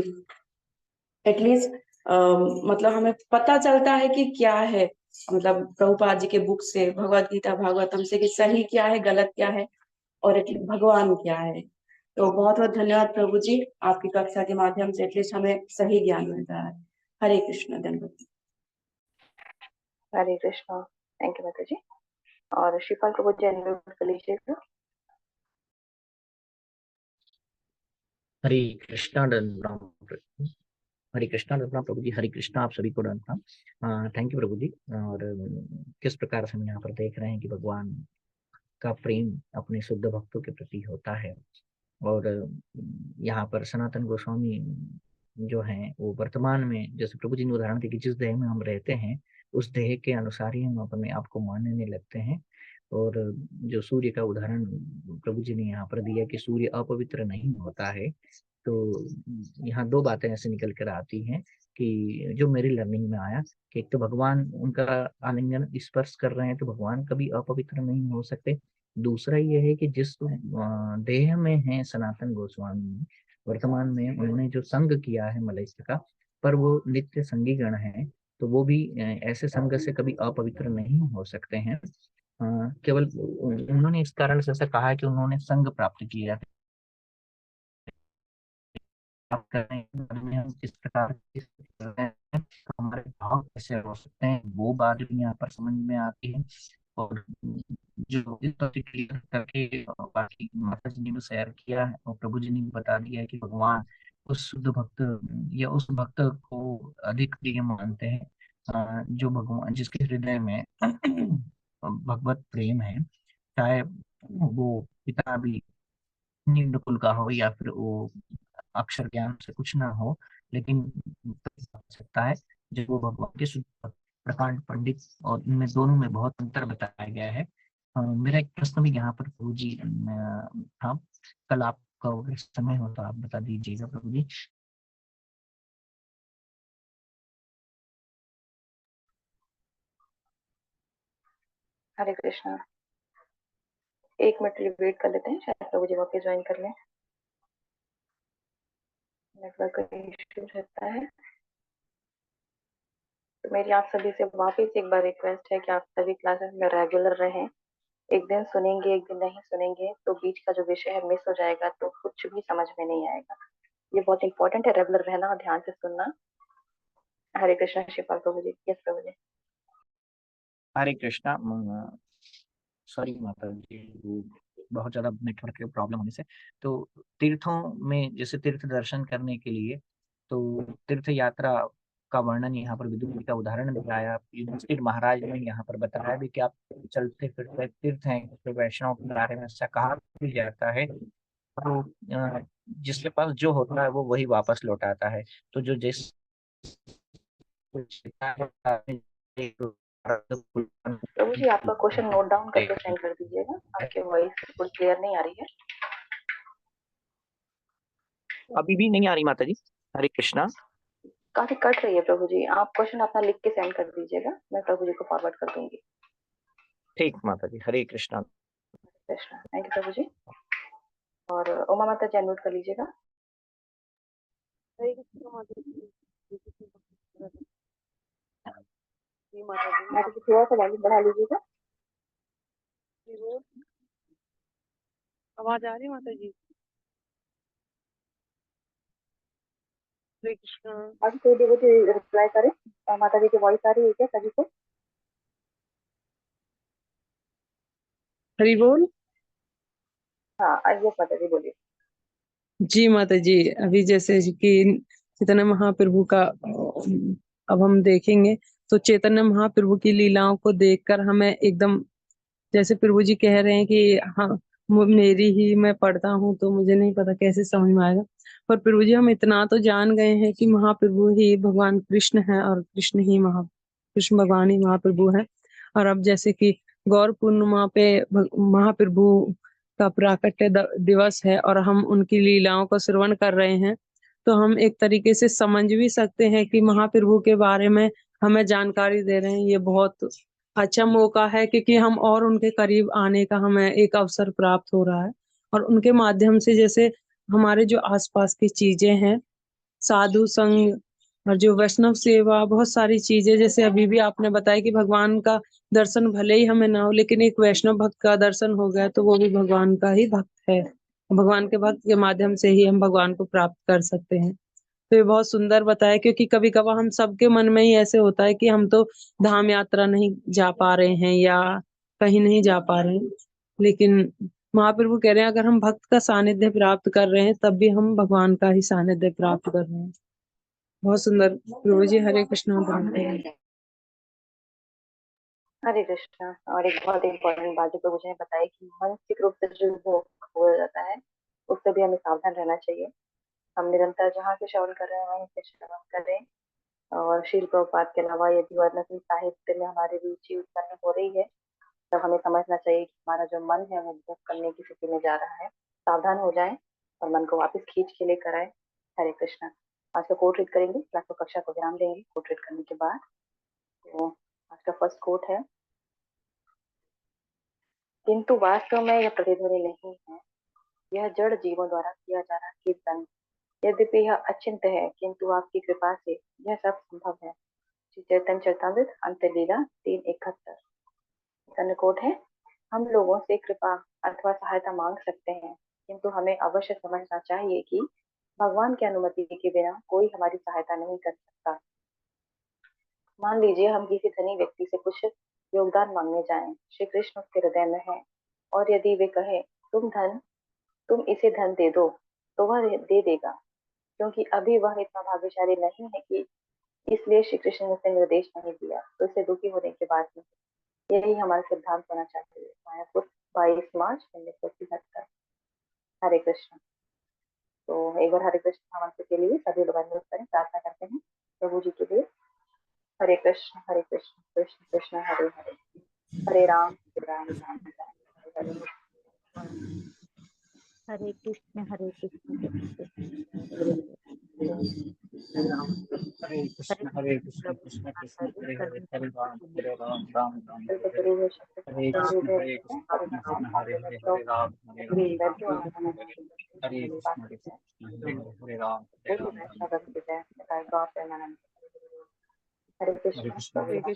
एटलीस्ट मतलब हमें पता चलता है कि क्या है मतलब प्रभुपाद जी के बुक से, भगवत गीता भागवतम से, कि सही क्या है गलत क्या है और एटलीस्ट भगवान क्या है। तो बहुत बहुत धन्यवाद प्रभु जी, आपकी कक्षा के माध्यम से एटलीस्ट हमें सही ज्ञान मिल रहा है। हरे कृष्ण, धन्यवाद। हरे कृष्णा, थैंक यू माता जी। और शिवपाल प्रभु जी अनम्यूट कर लीजिएगा। हरे कृष्णा दंडनाम हरे कृष्णा दंडनाम प्रभु जी। हरे कृष्णा आप सभी को दंडनाम। थैंक यू प्रभु जी। और किस प्रकार से हम यहाँ पर देख रहे हैं कि भगवान का प्रेम अपने शुद्ध भक्तों के प्रति होता है। और यहाँ पर सनातन गोस्वामी जो हैं वो वर्तमान में, जैसे प्रभु जी ने उदाहरण दिया कि जिस देह में हम रहते हैं उस देह के अनुसार ही हम अपने आप को मानने लगते हैं। और जो सूर्य का उदाहरण प्रभु जी ने यहाँ पर दिया कि सूर्य अपवित्र नहीं होता है। तो यहाँ दो बातें ऐसे निकल कर आती हैं कि जो मेरी लर्निंग में आया कि एक तो भगवान उनका आलिंगन स्पर्श कर रहे हैं तो भगवान कभी अपवित्र नहीं हो सकते। दूसरा ये है कि जिस देह में है सनातन गोस्वामी वर्तमान में, उन्होंने जो संग किया है मलेच्छ का, पर वो नित्य संगी गण है, तो वो भी ऐसे संग से कभी अपवित्र नहीं हो सकते हैं। केवल उन्होंने इस कारण से ऐसा कहा है कि उन्होंने संग प्राप्त किया है। आप करने के बारे में हम किस प्रकार की कर रहे हैं, तो हमारे भाव कैसे हो सकते हैं, वो बात भी यहाँ पर समझ में आती है। और जो इस टॉपिक क्लियर करके बाकी माता जी ने भी शेयर किया है और प्रभु जी ने भी बता दिया है कि भगवान उस शुद्ध भक्त या उस भक्त को अधिक प्रिय मानते हैं जो भगवान जिसके हृदय में भगवत प्रेम है, चाहे वो पिता भी निम्न कुल का हो या फिर वो अक्षर ज्ञान से कुछ ना हो, लेकिन हो सकता है जब वो भगवान के शुद्ध प्रकांड पंडित, और इनमें दोनों में बहुत अंतर बताया गया है। मेरा एक प्रश्न भी यहाँ पर प्रभु जी था, कल आपका अगर समय हो तो आप बता दीजिएगा प्रभु जी। हरे कृष्णा, एक मिनट के लिए वेट कर लेते हैं, शायद प्रभु जी वापस ज्वाइन कर लें। नेटवर्क का इश्यू रहता है। तो मेरी आप सभी से वापस एक बार रिक्वेस्ट है कि आप सभी क्लासेस में रेगुलर रहें। एक दिन सुनेंगे, एक दिन नहीं सुनेंगे, तो बीच का जो विषय है मिस हो जाएगा, तो कुछ भी समझ में नहीं आएगा। ये बहुत इंपॉर्टेंट है, रेगुलर रहना और ध्यान से सुनना। हरे कृष्णा शिवपाल प्रभु जी। यस प्रभु जी। हरे कृष्णा। सॉरी माता जी, वो बहुत ज्यादा नेटवर्क की प्रॉब्लम होने से। तो तीर्थों में जैसे तीर्थ दर्शन करने के लिए, तो तीर्थ यात्रा का वर्णन यहाँ पर विदुर जी का उदाहरण दिखाया। युधिष्ठिर महाराज ने यहाँ पर बताया भी कि आप चलते फिरते तीर्थ हैं, तो वैष्णव के बारे में ऐसा कहा भी जाता है। तो जिसके पास जो होता है वो वही वापस लौटाता है। तो जो जिस प्रभु जी आपका क्वेश्चन नोट डाउन करके सेंड कर दीजिएगा, आपकी वॉइस बिल्कुल क्लियर नहीं आ रही है। अभी भी नहीं आ रही माता जी। हरे कृष्णा। काफी कट रही है प्रभु जी, आप क्वेश्चन अपना लिख के सेंड कर दीजिएगा, मैं प्रभु जी को फॉरवर्ड कर दूंगी। ठीक माता जी, हरे कृष्णा। कृष्णा, थैंक यू प्रभु जी। और उमा माता जी अनम्यूट कर लीजिएगा। माता जी थोड़ा सा वॉल्यूम बढ़ा लीजिएगा। आवाज आ रही है माता जी? हरे कृष्णा। आज कोई देवती रिप्लाई करे, माता जी की वॉइस आ रही है क्या सभी को? हरि बोल। हाँ आइए माता जी बोलिए। जी माता जी, अभी जैसे कि चैतन्य महाप्रभु का अब हम देखेंगे तो चैतन्य महाप्रभु की लीलाओं को देखकर हमें एकदम, जैसे प्रभु जी कह रहे हैं कि हाँ मेरी ही मैं पढ़ता हूँ तो मुझे नहीं पता कैसे समझ में आएगा, पर प्रभु जी हम इतना तो जान गए हैं कि महाप्रभु ही भगवान कृष्ण है और कृष्ण भगवान ही महाप्रभु है। और अब जैसे कि गौर पूर्णिमा पे महाप्रभु का प्राकट्य दिवस है और हम उनकी लीलाओं का श्रवण कर रहे हैं, तो हम एक तरीके से समझ भी सकते हैं कि महाप्रभु के बारे में हमें जानकारी दे रहे हैं। ये बहुत अच्छा मौका है क्योंकि हम और उनके करीब आने का हमें एक अवसर प्राप्त हो रहा है। और उनके माध्यम से जैसे हमारे जो आसपास की चीजें हैं, साधु संग और जो वैष्णव सेवा, बहुत सारी चीजें, जैसे अभी भी आपने बताया कि भगवान का दर्शन भले ही हमें ना हो, लेकिन एक वैष्णव भक्त का दर्शन हो गया तो वो भी भगवान का ही भक्त है। भगवान के भक्त के माध्यम से ही हम भगवान को प्राप्त कर सकते हैं। तो ये बहुत सुंदर बताया, क्योंकि कभी कभार हम सबके मन में ही ऐसे होता है कि हम तो धाम यात्रा नहीं जा पा रहे हैं या कहीं नहीं जा पा रहे हैं, लेकिन महाप्रभु कह रहे हैं अगर हम भक्त का सानिध्य प्राप्त कर रहे हैं तब भी हम भगवान का ही सानिध्य प्राप्त कर रहे हैं। बहुत सुंदर प्रभु जी। हरे कृष्णा। हरे कृष्णा। और एक बहुत इम्पोर्टेंट बात जो प्रभु जी ने बताई कि मानसिक रूप से जो भोग हो जाता है उससे भी हमें सावधान रहना चाहिए। हम निरंतर जहाँ से श्रवण कर रहे हैं वहीं से श्रवण करें। और शील प्रभुपाद के अलावा यदि वर्णन साहित्य में हमारी रुचि उत्पन्न हो रही है तब हमें समझना चाहिए कि हमारा जो मन है वो भोग करने की स्थिति में जा रहा है। सावधान हो जाएं और मन को वापस खींच के लेकर आए। हरे कृष्णा। आज का कोट रीड करेंगे, क्लास को कक्षा को विराम देंगे कोट रीड करने के बाद। तो आज का फर्स्ट कोट है, किंतु वास्तव में यह प्रतिध्वनि नहीं है, यह जड़ जीवों द्वारा किया जा रहा कीर्तन। यद्यपि यह अचिंत्य है किंतु आपकी कृपा से यह सब संभव है। श्री चैतन्य चरितामृत अंतलीला 3:71। कोट है, हम लोगों से कृपा अथवा सहायता मांग सकते हैं किंतु हमें अवश्य समझना चाहिए कि भगवान की अनुमति के बिना कोई हमारी सहायता नहीं कर सकता। मान लीजिए हम किसी धनी व्यक्ति से कुछ योगदान मांगने जाएं, श्री कृष्ण उसके हृदय में है और यदि वे कहे तुम इसे धन दे दो तो वह दे देगा, क्योंकि अभी वह इतना भाग्यशाली नहीं है कि इसलिए श्री कृष्ण ने उसे निर्देश नहीं दिया तो इसे दुखी होने की बात नहीं। यही हमारा सिद्धांत होना चाहिए। मायापुर 22 मार्च 1973। हरे कृष्ण। तो एक बार हरे कृष्ण मंत्र के लिए सभी लोग अनम्यूट करें, प्रार्थना करते हैं प्रभु जी के लिए। हरे कृष्ण कृष्ण कृष्ण हरे हरे, हरे राम राम राम हरे हरे। हरे कृष्ण कृष्ण कृष्ण हरे कृष्ण कृष्ण कृष्ण हरे हरे, हरे राम राम राम हरे हरे। कल्पतरु हरे कृष्ण कृष्ण हरे हरे, हरे राम राम हरे हरे। हरे कृष्ण हरे हरे, हरे राम राम हरे हरे। हरे हरे कृष्ण। कृष्ण।